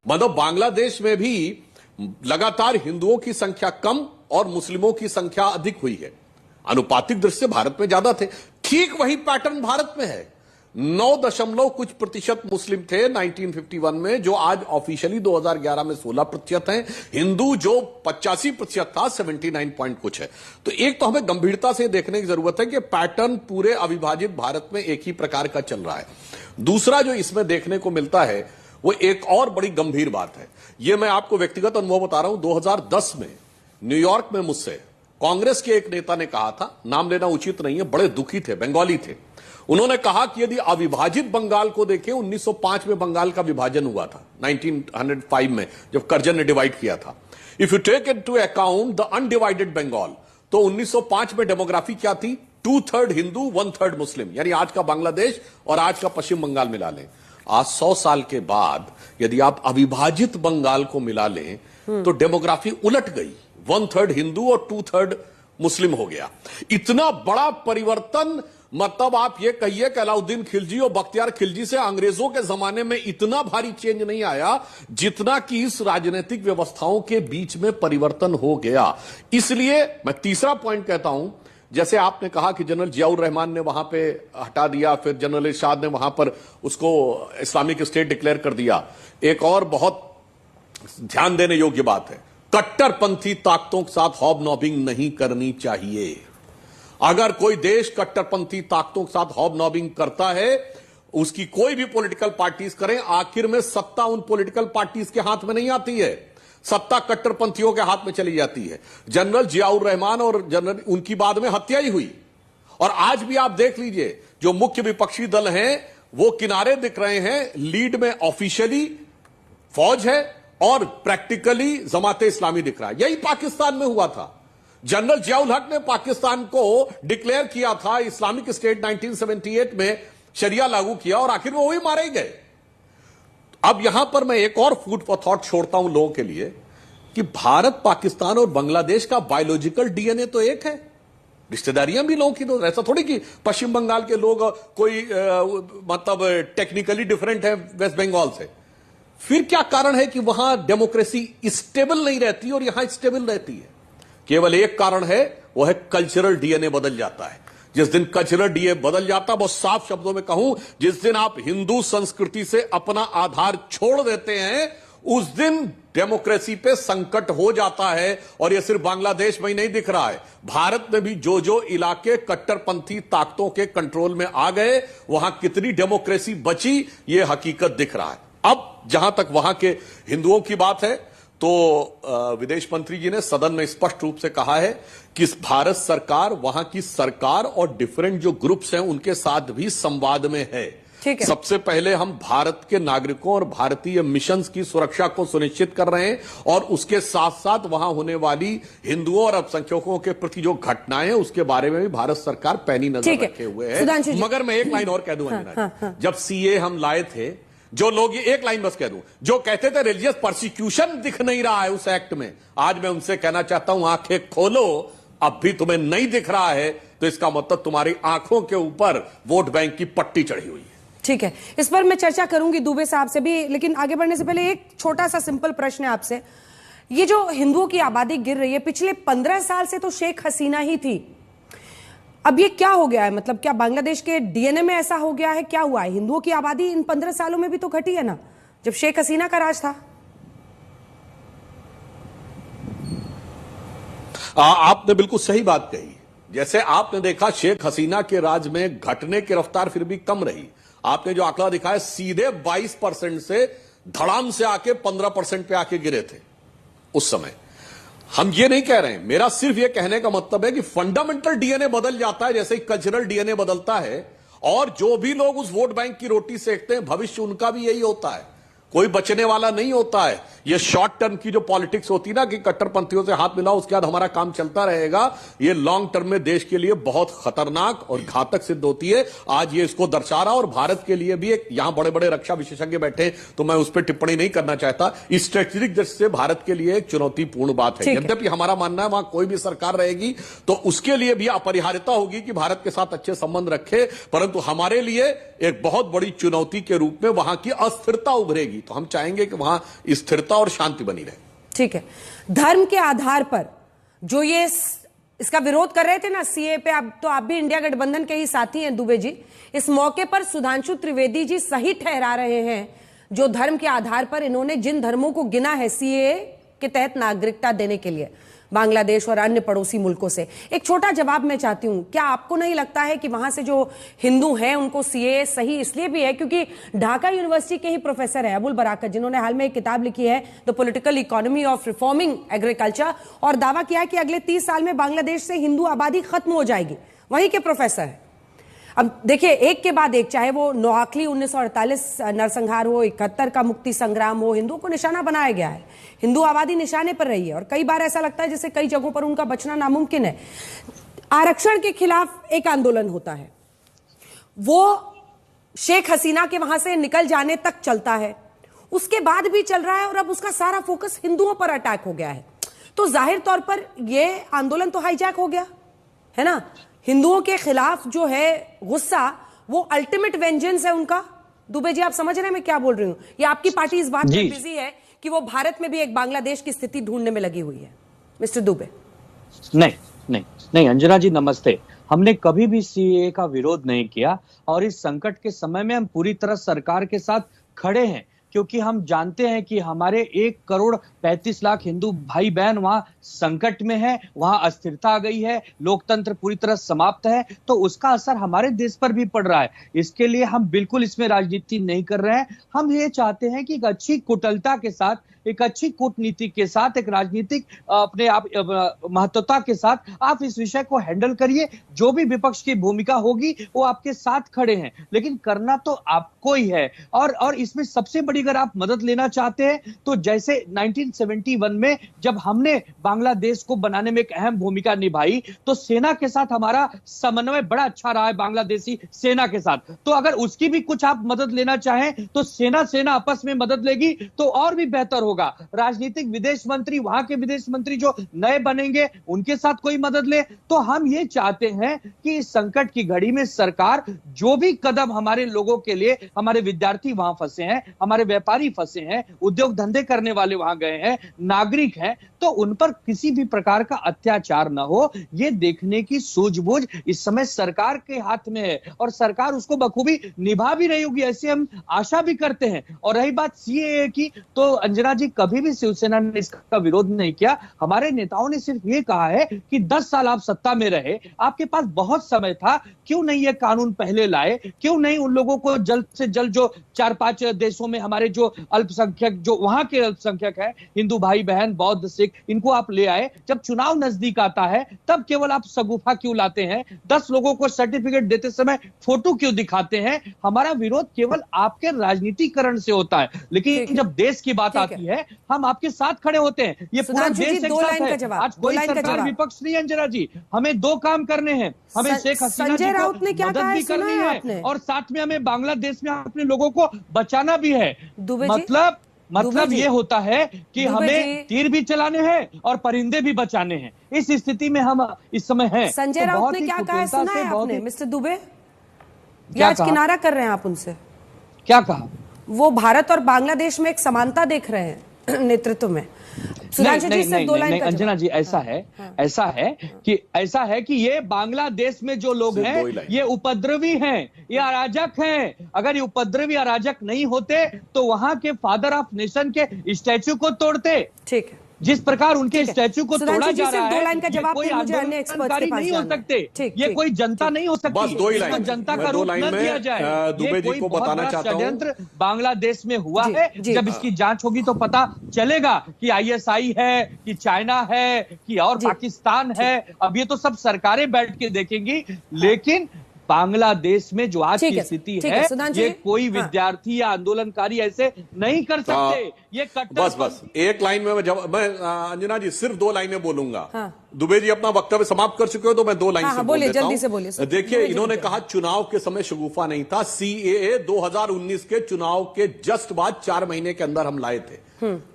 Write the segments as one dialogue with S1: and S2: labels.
S1: मतलब बांग्लादेश में भी लगातार हिंदुओं की संख्या कम और मुस्लिमों की संख्या अधिक हुई है। अनुपातिक दृष्टि से भारत में ज्यादा थे। ठीक वही पैटर्न भारत में है। 9 कुछ प्रतिशत मुस्लिम थे 1951 में, जो आज ऑफिशियली 2011 में 16% हैं। हिंदू जो 85% था 79 पॉइंट कुछ है। तो एक तो हमें गंभीरता से देखने की जरूरत है कि पैटर्न पूरे अविभाजित भारत में एक ही प्रकार का चल रहा है। दूसरा जो इसमें देखने को मिलता है वो एक और बड़ी गंभीर बात है। यह मैं आपको व्यक्तिगत अनुभव बता रहा हूं। 2010 में न्यूयॉर्क में मुझसे कांग्रेस के एक नेता ने कहा था, नाम लेना उचित नहीं है, बड़े दुखी थे, बंगाली थे। उन्होंने कहा कि यदि अविभाजित बंगाल को देखें, 1905 में बंगाल का विभाजन हुआ था, 1905 में जब कर्जन ने डिवाइड किया था। If you take into account the undivided Bengal, तो 1905 में डेमोग्राफी क्या थी? 2/3 हिंदू 1/3 मुस्लिम, यानी आज का बांग्लादेश और आज का पश्चिम बंगाल मिला लें। आज 100 साल के बाद यदि आप अविभाजित बंगाल को मिला लें तो डेमोग्राफी उलट गई, 1/3 हिंदू और 2/3 मुस्लिम हो गया। इतना बड़ा परिवर्तन, मतलब आप ये कहिए कि अलाउद्दीन खिलजी और बख्तियार खिलजी से अंग्रेजों के जमाने में इतना भारी चेंज नहीं आया जितना कि इस राजनीतिक व्यवस्थाओं के बीच में परिवर्तन हो गया। इसलिए मैं तीसरा पॉइंट कहता हूं, जैसे आपने कहा कि जनरल जियाउर रहमान ने वहां पे हटा दिया, फिर जनरल इरशाद ने वहां पर उसको इस्लामिक स्टेट डिक्लेयर कर दिया। एक और बहुत ध्यान देने योग्य बात है, कट्टरपंथी ताकतों के साथ हॉबनॉबिंग नहीं करनी चाहिए। अगर कोई देश कट्टरपंथी ताकतों के साथ हॉबनॉबिंग करता है, उसकी कोई भी पॉलिटिकल पार्टीज करें, आखिर में सत्ता उन पॉलिटिकल पार्टीज के हाथ में नहीं आती है, सत्ता कट्टरपंथियों के हाथ में चली जाती है। जनरल जियाउर रहमान और जनरल उनकी बाद में हत्या ही हुई। और आज भी आप देख लीजिए, जो मुख्य विपक्षी दल हैं वो किनारे दिख रहे हैं। लीड में ऑफिशियली फौज है और प्रैक्टिकली जमाते इस्लामी दिख रहा है। यही पाकिस्तान में हुआ था। जनरल जियाउल हक ने पाकिस्तान को डिक्लेयर किया था इस्लामिक स्टेट 1978 में, शरिया लागू किया और आखिर में वही मारे गए। अब यहां पर मैं एक और फूड फॉर थॉट छोड़ता हूं लोगों के लिए कि भारत, पाकिस्तान और बांग्लादेश का बायोलॉजिकल डीएनए तो एक है, रिश्तेदारियां भी लोगों की तो ऐसा थोड़ी कि पश्चिम बंगाल के लोग कोई मतलब टेक्निकली डिफरेंट है वेस्ट बंगाल से। फिर क्या कारण है कि वहां डेमोक्रेसी स्टेबल नहीं रहती और यहां स्टेबल रहती है? केवल एक कारण है, वो है कल्चरल डीएनए बदल जाता है। जिस दिन कल्चरल डीएनए बदल जाता है, बहुत साफ शब्दों में कहूं, जिस दिन आप हिंदू संस्कृति से अपना आधार छोड़ देते हैं, उस दिन डेमोक्रेसी पे संकट हो जाता है। और यह सिर्फ बांग्लादेश में ही नहीं दिख रहा है, भारत में भी जो जो इलाके कट्टरपंथी ताकतों के कंट्रोल में आ गए, वहां कितनी डेमोक्रेसी बची, यह हकीकत दिख रहा है। अब जहां तक वहां के हिंदुओं की बात है, तो विदेश मंत्री जी ने सदन में स्पष्ट रूप से कहा है कि भारत सरकार वहां की सरकार और डिफरेंट जो ग्रुप्स हैं उनके साथ भी संवाद में है। सबसे पहले हम भारत के नागरिकों और भारतीय मिशंस की सुरक्षा को सुनिश्चित कर रहे हैं और उसके साथ साथ वहां होने वाली हिंदुओं और अल्पसंख्यकों के प्रति जो घटनाएं हैं उसके बारे में भी भारत सरकार पैनी नजर रखे हुए है। मगर मैं एक लाइन और कह दूंगा, जब सीए हम लाए थे, जो लोग, ये एक लाइन बस कह दूं, जो कहते थे रिलीजियस परसिक्यूशन दिख नहीं रहा है उस एक्ट में, आज मैं उनसे कहना चाहता हूं आंखें खोलो, अब भी तुम्हें नहीं दिख रहा है तो इसका मतलब तुम्हारी आंखों के ऊपर वोट बैंक की पट्टी चढ़ी हुई है।
S2: ठीक है, इस पर मैं चर्चा करूंगी दुबे साहब से भी, लेकिन आगे बढ़ने से पहले एक छोटा सा सिंपल प्रश्न है आपसे। ये जो हिंदुओं की आबादी गिर रही है, पिछले 15 साल से तो शेख हसीना ही थी, अब ये क्या हो गया है? मतलब क्या बांग्लादेश के डीएनए में ऐसा हो गया है? क्या हुआ है? हिंदुओं की आबादी इन 15 सालों में भी तो घटी है ना, जब शेख हसीना का राज था।
S1: आपने बिल्कुल सही बात कही। जैसे आपने देखा शेख हसीना के राज में घटने की रफ्तार फिर भी कम रही। आपने जो आंकड़ा दिखाया, सीधे 22% से धड़ाम से आके 15% पे आके गिरे थे उस समय। हम ये नहीं कह रहे हैं, मेरा सिर्फ ये कहने का मतलब है कि फंडामेंटल डीएनए बदल जाता है जैसे कल्चरल डीएनए बदलता है, और जो भी लोग उस वोट बैंक की रोटी सेकते हैं भविष्य उनका भी यही होता है, कोई बचने वाला नहीं होता है। ये शॉर्ट टर्म की जो पॉलिटिक्स होती है ना कि कट्टरपंथियों से हाथ मिलाओ उसके बाद हमारा काम चलता रहेगा, ये लॉन्ग टर्म में देश के लिए बहुत खतरनाक और घातक सिद्ध होती है। आज ये इसको दर्शा रहा और भारत के लिए भी एक, यहां बड़े बड़े रक्षा विशेषज्ञ बैठे तो मैं उस पर टिप्पणी नहीं करना चाहता, स्ट्रेटेजिक दृष्टि से भारत के लिए एक चुनौतीपूर्ण बात है। यद्यपि हमारा मानना है वहां कोई भी सरकार रहेगी तो उसके लिए भी अपरिहार्यता होगी कि भारत के साथ अच्छे संबंध रखे, परंतु हमारे लिए एक बहुत बड़ी चुनौती के रूप में वहां की अस्थिरता उभरेगी। तो हम चाहेंगे कि वहां स्थिरता और शांति बनी रहे।
S2: ठीक है, धर्म के आधार पर जो ये इसका विरोध कर रहे थे ना सीए पे, आप भी इंडिया गठबंधन के ही साथी हैं दुबे जी, इस मौके पर सुधांशु त्रिवेदी जी सही ठहरा रहे हैं जो धर्म के आधार पर इन्होंने जिन धर्मों को गिना है सीए के तहत नागरिकता देने के लिए बांग्लादेश और अन्य पड़ोसी मुल्कों से। एक छोटा जवाब मैं चाहती हूं, क्या आपको नहीं लगता है कि वहां से जो हिंदू हैं उनको सीए सही इसलिए भी है क्योंकि ढाका यूनिवर्सिटी के ही प्रोफेसर है अबुल बराकत, जिन्होंने हाल में एक किताब लिखी है the political economy of reforming agriculture, और दावा किया है कि अगले 30 साल में बांग्लादेश से हिंदू आबादी खत्म हो जाएगी, वहीं के प्रोफेसर है। अब देखिए, एक के बाद एक, चाहे वो नोआखली 1948 नरसंहार हो, 71 का मुक्ति संग्राम हो, हिंदुओं को निशाना बनाया गया है, हिंदू आबादी निशाने पर रही है और कई बार ऐसा लगता है जैसे कई जगहों पर उनका बचना नामुमकिन है। आरक्षण के खिलाफ एक आंदोलन होता है, वो शेख हसीना के वहां से निकल जाने तक चलता है, उसके बाद भी चल रहा है और अब उसका सारा फोकस हिंदुओं पर अटैक हो गया है। तो जाहिर तौर पर यह आंदोलन तो हाईजैक हो गया है ना, हिंदुओं के खिलाफ जो है गुस्सा, वो अल्टीमेट वेंजेंस है उनका। दुबे जी, आप समझ रहे हैं मैं क्या बोल रही हूं? या आपकी पार्टी इस बात में बिजी है कि वो भारत में भी एक बांग्लादेश की स्थिति ढूंढने में लगी हुई है? मिस्टर दुबे।
S3: नहीं अंजना जी, नमस्ते। हमने कभी भी सीए का विरोध नहीं किया और इस संकट के समय में हम पूरी तरह सरकार के साथ खड़े हैं, क्योंकि हम जानते हैं कि हमारे 1,35,00,000 हिंदू भाई बहन वहां संकट में है, वहां अस्थिरता आ गई है, लोकतंत्र पूरी तरह समाप्त है, तो उसका असर हमारे देश पर भी पड़ रहा है। इसके लिए हम बिल्कुल इसमें राजनीति नहीं कर रहे हैं। हम ये चाहते हैं कि एक अच्छी कुटिलता के साथ, एक अच्छी कूटनीति के साथ, एक राजनीतिक अपने आप महत्वता के साथ आप इस विषय को हैंडल करिए। जो भी विपक्ष की भूमिका होगी वो आपके साथ खड़े हैं, लेकिन करना तो आपको ही है। और इसमें सबसे बड़ी अगर आप मदद लेना चाहते हैं तो जैसे 1971 में जब हमने बांग्लादेश को बनाने में एक अहम भूमिका निभाई तो सेना के साथ हमारा समन्वय बड़ा अच्छा रहा है, बांग्लादेशी सेना के साथ। तो अगर उसकी भी कुछ आप मदद लेना चाहें तो सेना आपस में मदद लेगी तो और भी बेहतर होगा। राजनीतिक विदेश मंत्री, वहां के विदेश मंत्री जो नए बनेंगे उनके साथ कोई मदद ले। तो हम ये चाहते हैं कि इस संकट की घड़ी में सरकार जो भी कदम हमारे लोगों के लिए, हमारे विद्यार्थी वहां फंसे हैं, हमारे व्यापारी फंसे हैं, उद्योग धंधे करने वाले वहां गए हैं, नागरिक हैं, तो उन पर किसी भी प्रकार का अत्याचार न हो, ये देखने की सूझबूझ इस समय सरकार के हाथ में है और सरकार उसको बखूबी निभा भी रही होगी, ऐसे हम आशा भी करते हैं। और रही बात सीएए की, तो अंजना जी, कभी भी शिवसेना ने इसका विरोध नहीं किया। हमारे नेताओं ने सिर्फ ये कहा है कि 10 साल आप सत्ता में रहे, आपके पास बहुत समय था, क्यों नहीं ये कानून पहले लाए, क्यों नहीं उन लोगों को जल्द से जल्द, जो 4-5 देशों में हमारे जो अल्पसंख्यक, जो वहां के अल्पसंख्यक है, हिंदू भाई बहन, बौद्ध, सिख, इनको आप ले आए। जब चुनाव नजदीक आता है तब केवल आप सगुफा क्यों लाते हैं? 10 लोगों को सर्टिफिकेट देते समय फोटो क्यों दिखाते हैं? हमारा विरोध केवल आपके राजनीतिकरण से होता है, लेकिन जब देश की बात आती है हम आपके साथ खड़े होते हैं। ये पूरा देश एक साथ है। आज कोई सरकार विपक्ष नहीं अंजना जी, हमें 2 काम करने हैं। हमें शेख हसीना जी को मदद भी करनी है और साथ में हमें बांग्लादेश में अपने लोगों को बचाना भी है। मतलब ये होता है कि हमें तीर भी चलाने हैं और परिंदे भी बचाने हैं। इस स्थिति में हम इस समय हैं।
S2: संजय राउत ने क्या कहा है, सुना है आपने मिस्टर दुबे? आज किनारा कर रहे हैं आप उनसे? क्या कहा? वो भारत और बांग्लादेश में एक समानता देख रहे हैं नेतृत्व में।
S3: नहीं अंजना जी, ऐसा है कि ये बांग्लादेश में जो लोग हैं ये उपद्रवी हैं, ये अराजक हैं। अगर ये उपद्रवी अराजक नहीं होते तो वहां के फादर ऑफ नेशन के स्टैच्यू को तोड़ते।
S2: ठीक है,
S3: जिस प्रकार उनके स्टैच्यू को तोड़ा जा रहा है,
S2: कोई आंदोलनकारी
S3: नहीं हो सकते, ये कोई जनता नहीं हो सकती।
S1: बस 2 ही लाइन,
S3: जनता का रूप न दिया जाए।
S1: दुबे जी को बताना चाहता हूं,
S3: षड्यंत्र बांग्लादेश में हुआ है। जब इसकी जांच होगी तो पता चलेगा कि आईएसआई है, कि चाइना है, कि और पाकिस्तान है। अब ये तो सब सरकारें बैठ के देखेंगी, लेकिन बांग्लादेश में जो आज
S2: ठीक
S3: की
S2: है,
S3: स्थिति
S2: ठीक है,
S3: है,
S2: सुधांशु
S3: ये
S2: जी।
S3: कोई
S2: हाँ।
S3: विद्यार्थी या आंदोलनकारी ऐसे नहीं कर सकते। ये कट्टर
S1: बस एक लाइन में मैं अंजना जी सिर्फ 2 लाइनें बोलूंगा।
S2: हाँ।
S1: दुबे जी अपना वक्तव्य समाप्त कर चुके हो तो मैं 2 लाइन
S2: हाँ,
S1: से
S2: हाँ,
S1: बोल
S2: बोलिए,
S1: देता
S2: जल्दी
S1: हूं।
S2: से बोलिए।
S1: देखिए,
S2: दुबे जी
S1: इन्होंने
S2: बोलिए।
S1: कहा चुनाव के समय शगुफा नहीं था, सीएए 2019 के चुनाव के जस्ट बाद 4 महीने के अंदर हम लाए थे।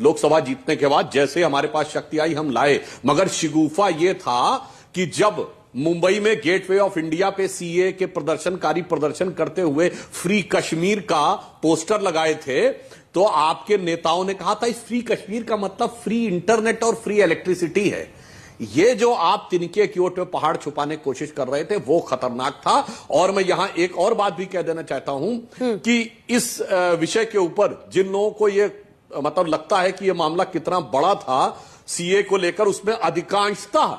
S1: लोकसभा जीतने के बाद जैसे हमारे पास शक्ति आई हम लाए, मगर शगुफा यह था कि जब मुंबई में गेटवे ऑफ इंडिया पे सीए के प्रदर्शनकारी प्रदर्शन करते हुए फ्री कश्मीर का पोस्टर लगाए थे, तो आपके नेताओं ने कहा था इस फ्री कश्मीर का मतलब फ्री इंटरनेट और फ्री इलेक्ट्रिसिटी है। ये जो आप तिनके की ओर पे पहाड़ छुपाने की कोशिश कर रहे थे वो खतरनाक था। और मैं यहां एक और बात भी कह देना चाहता हूं कि इस विषय के ऊपर जिन लोगों को ये मतलब लगता है कि यह मामला कितना बड़ा था सीए को लेकर, उसमें अधिकांशतः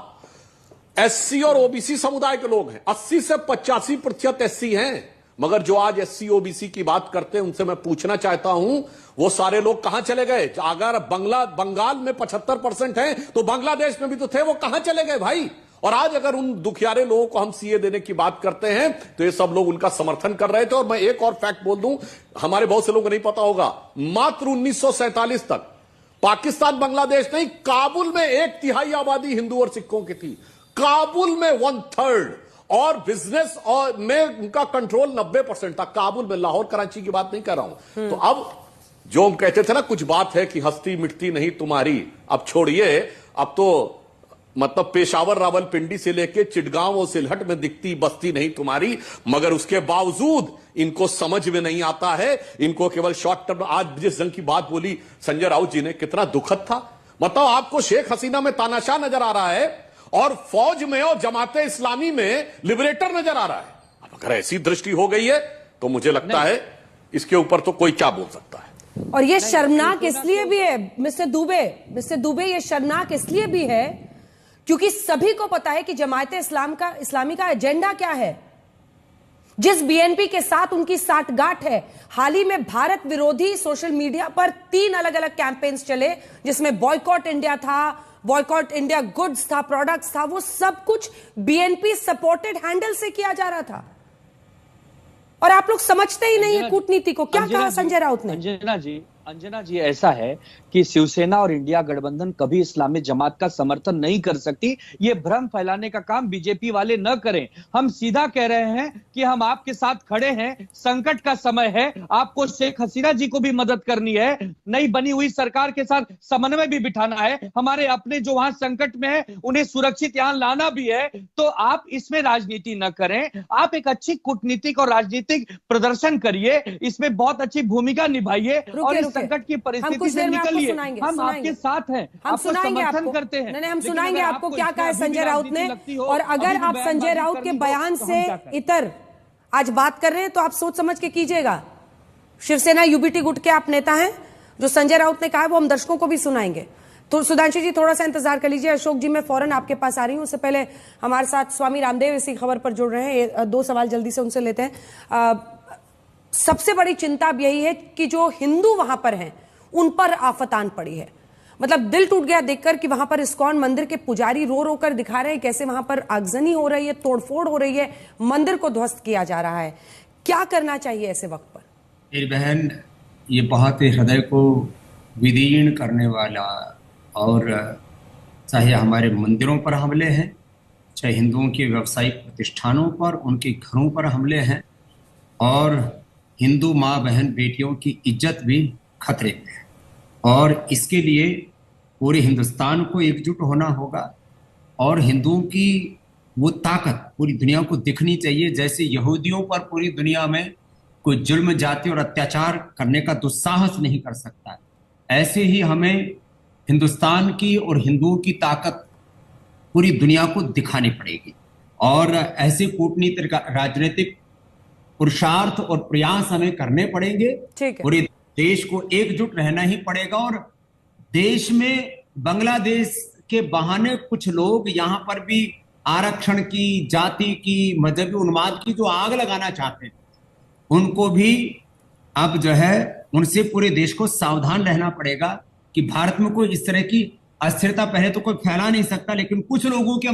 S1: एससी और ओबीसी समुदाय के लोग हैं। 80 से 85% एससी हैं। मगर जो आज एससी ओबीसी की बात करते हैं उनसे मैं पूछना चाहता हूं वो सारे लोग कहां चले गए? अगर बंगाल में 75% हैं तो बांग्लादेश में भी तो थे, वो कहां चले गए भाई? और आज अगर उन दुखियारे लोगों को हम सीए देने की बात करते हैं तो ये सब लोग उनका समर्थन कर रहे थे। और मैं एक और फैक्ट बोल दूं, हमारे बहुत से लोगों को नहीं पता होगा, मात्र 1947 तक पाकिस्तान बांग्लादेश नहीं, काबुल में 1/3 आबादी हिंदू और सिखों की थी। काबुल में 1/3, और बिजनेस और में उनका कंट्रोल 90% था काबुल में। लाहौर कराची की बात नहीं कर रहा हूं। तो अब जो हम कहते थे ना, कुछ बात है कि हस्ती मिटती नहीं तुम्हारी, अब छोड़िए। अब तो मतलब पेशावर रावलपिंडी से लेके चिटगांव और सिलहट में दिखती बस्ती नहीं तुम्हारी, मगर उसके बावजूद इनको समझ में नहीं आता है। इनको केवल शॉर्ट टर्म। आज जिस जंग की बात बोली संजय राउत जी ने, कितना दुखद था। मतलब आपको शेख हसीना में तानाशाह नजर आ रहा है और फौज में और जमाते इस्लामी में लिबरेटर नजर आ रहा है। अब अगर ऐसी दृष्टि हो गई है तो मुझे लगता है इसके ऊपर तो कोई क्या बोल सकता है।
S2: और ये शर्मनाक इसलिए भी है मिस्टर दुबे, ये शर्मनाक इसलिए भी है क्योंकि सभी को पता है कि जमाते इस्लामी का एजेंडा क्या है। जिस बीएनपी के साथ उनकी साठगांठ है, हाल ही में भारत विरोधी सोशल मीडिया पर 3 अलग अलग कैंपेन्स चले, जिसमें बॉयकॉट इंडिया था, बॉयकॉट इंडिया गुड्स था, प्रोडक्ट्स था, वो सब कुछ बीएनपी सपोर्टेड हैंडल से किया जा रहा था। और आप लोग समझते ही नहीं है कूटनीति को। क्या कहा संजय राउत ने?
S3: अंजना जी ऐसा है कि शिवसेना और इंडिया गठबंधन कभी इस्लामी जमात का समर्थन नहीं कर सकती। ये भ्रम फैलाने का काम बीजेपी वाले न करें। हम सीधा कह रहे हैं कि हम आपके साथ खड़े हैं, संकट का समय है, आपको शेख हसीना जी को भी मदद करनी है, नई बनी हुई सरकार के साथ समन्वय भी बिठाना है, हमारे अपने जो वहां संकट में है उन्हें सुरक्षित यहां लाना भी है। तो आप इसमें राजनीति न करें, आप एक अच्छी कूटनीतिक और राजनीतिक प्रदर्शन करिए, इसमें बहुत अच्छी भूमिका निभाइए और इस संकट की परिस्थिति से निकलिए। हम आपके साथ हैं,
S2: हम सुनाएंगे
S3: समर्थन करते हैं।
S2: नहीं, हम सुनाएंगे आपको क्या कहा है संजय राउत ने। और अगर आप संजय राउत के बयान से इतर आज बात कर रहे हैं तो आप सोच समझ के कीजिएगा। शिवसेना यूबीटी गुट के आप नेता हैं, जो संजय राउत ने कहा है वो हम दर्शकों को भी सुनाएंगे। तो सुधांशु जी थोड़ा सा इंतजार कर लीजिए। अशोक जी मैं फौरन आपके पास आ रही हूं। उससे पहले हमारे साथ स्वामी रामदेव इसी खबर पर जुड़ रहे हैं। 2 सवाल जल्दी से उनसे लेते हैं। सबसे बड़ी चिंता अब यही है कि जो हिंदू वहां पर हैं उन पर आफत आन पड़ी है। मतलब दिल टूट गया देखकर कि वहां पर इस्कॉन मंदिर के पुजारी रो रो कर दिखा रहे हैं कैसे वहां पर आगजनी हो रही है, तोड़फोड़ हो रही है, मंदिर को ध्वस्त किया जा रहा है। क्या करना चाहिए ऐसे वक्त पर?
S4: मेरी बहन, ये बहुत ही हृदय को विदीर्ण करने वाला, और चाहे हमारे मंदिरों पर हमले हैं, चाहे हिंदुओं के व्यावसायिक प्रतिष्ठानों पर, उनके घरों पर हमले हैं, और हिंदू माँ बहन बेटियों की इज्जत भी खतरे में है। और इसके लिए पूरे हिंदुस्तान को एकजुट होना होगा और हिंदुओं की वो ताकत पूरी दुनिया को दिखनी चाहिए। जैसे यहूदियों पर पूरी दुनिया में कोई जुल्म, जाति और अत्याचार करने का दुस्साहस नहीं कर सकता, ऐसे ही हमें हिंदुस्तान की और हिंदुओं की ताकत पूरी दुनिया को दिखानी पड़ेगी। और ऐसे कूटनीतिक राजनीतिक पुरुषार्थ और प्रयास हमें करने पड़ेंगे। पूरे देश को एकजुट रहना ही पड़ेगा। और देश में बांग्लादेश के बहाने कुछ लोग यहाँ पर भी आरक्षण की, जाति की, मजहबी उन्माद की जो आग लगाना चाहते हैं, उनको भी अब जो है उनसे पूरे देश को सावधान रहना पड़ेगा कि भारत में कोई इस तरह की अस्थिरता पहले तो कोई फैला नहीं सकता, लेकिन कुछ लोगों के मन